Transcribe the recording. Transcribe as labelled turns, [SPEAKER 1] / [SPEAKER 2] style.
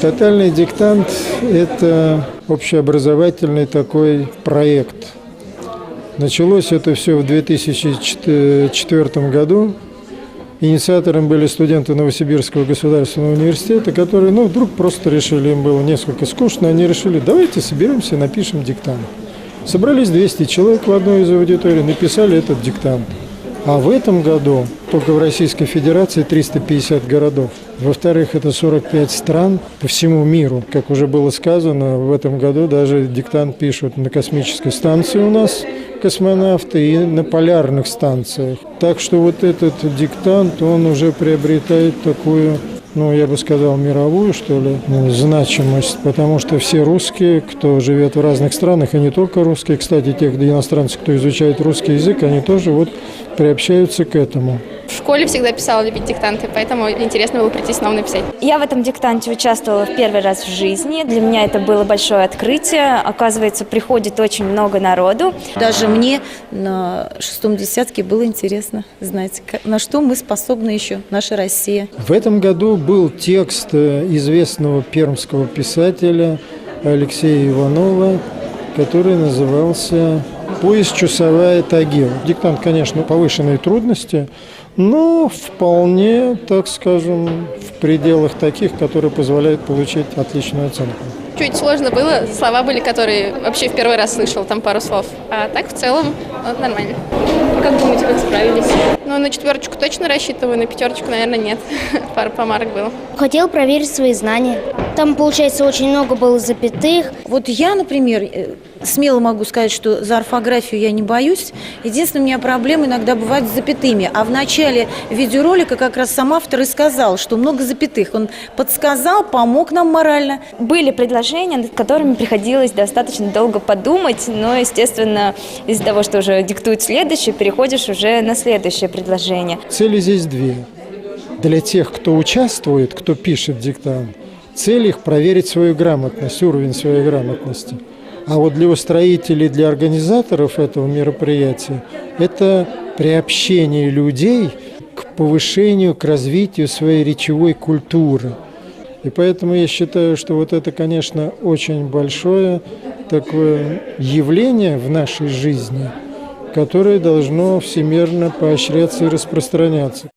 [SPEAKER 1] Тотальный диктант – это общеобразовательный такой проект. Началось это все в 2004 году. Инициатором были студенты Новосибирского государственного университета, которые вдруг просто решили, им было несколько скучно, они решили, давайте соберемся и напишем диктант. Собрались 200 человек в одной из аудиторий, написали этот диктант. А в этом году только в Российской Федерации 350 городов. Во-вторых, это 45 стран по всему миру. Как уже было сказано, в этом году даже диктант пишут на космической станции у нас космонавты и на полярных станциях. Так что вот этот диктант, он уже приобретает такую, я бы сказал, мировую, что ли, значимость, потому что все русские, кто живет в разных странах, и не только русские, кстати, тех иностранцев, кто изучает русский язык, они тоже приобщаются к этому.
[SPEAKER 2] В школе всегда писала любить диктанты, поэтому интересно было прийти снова написать.
[SPEAKER 3] Я в этом диктанте участвовала в первый раз в жизни. Для меня это было большое открытие. Оказывается, приходит очень много народу.
[SPEAKER 4] Даже мне на 6-м десятке было интересно знать, на что мы способны еще, наша Россия.
[SPEAKER 1] В этом году был текст известного пермского писателя Алексея Иванова, который назывался «Поезд Чусовая Тагил». Диктант, конечно, повышенной трудности, но вполне, так скажем, в пределах таких, которые позволяют получить отличную оценку.
[SPEAKER 2] Чуть сложно было, слова были, которые вообще в первый раз слышал, там пару слов. А так в целом нормально.
[SPEAKER 5] Как думаете, как справились?
[SPEAKER 2] На 4 точно рассчитываю, на 5, наверное, нет. Пару помарок было.
[SPEAKER 6] Хотел проверить свои знания. Там, получается, очень много было запятых.
[SPEAKER 4] Вот я, например, смело могу сказать, что за орфографию я не боюсь. Единственное, у меня проблемы иногда бывают с запятыми. А в начале видеоролика как раз сам автор и сказал, что много запятых. Он подсказал, помог нам морально.
[SPEAKER 3] Были предложения, над которыми приходилось достаточно долго подумать, но, естественно, из-за того, что уже диктует следующее, переходишь уже на следующее предложение.
[SPEAKER 1] Цели здесь две. Для тех, кто участвует, кто пишет диктант, цель их проверить свою грамотность, уровень своей грамотности. А вот для устроителей, для организаторов этого мероприятия это приобщение людей к повышению, к развитию своей речевой культуры. И поэтому я считаю, что это, конечно, очень большое такое явление в нашей жизни, которое должно всемирно поощряться и распространяться.